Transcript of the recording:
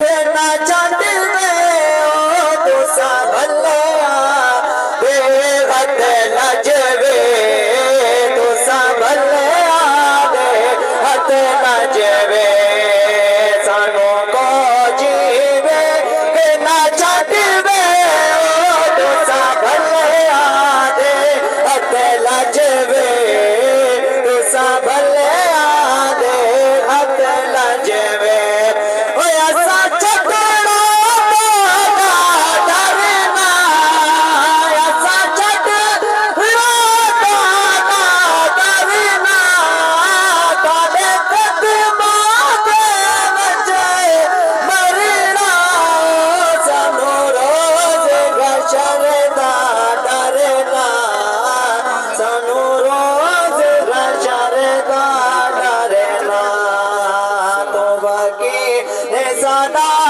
ना छड्ड दे ओ तुसा भल्लिया दे हथ नजवे तुसा भल्लिया दे हथ नजवे सानू को जीवे ना छड्ड दे ओ तुसा भल्लिया दे हथ नजवे तुसा भल्लिया दे हथ नजवे ज़ादा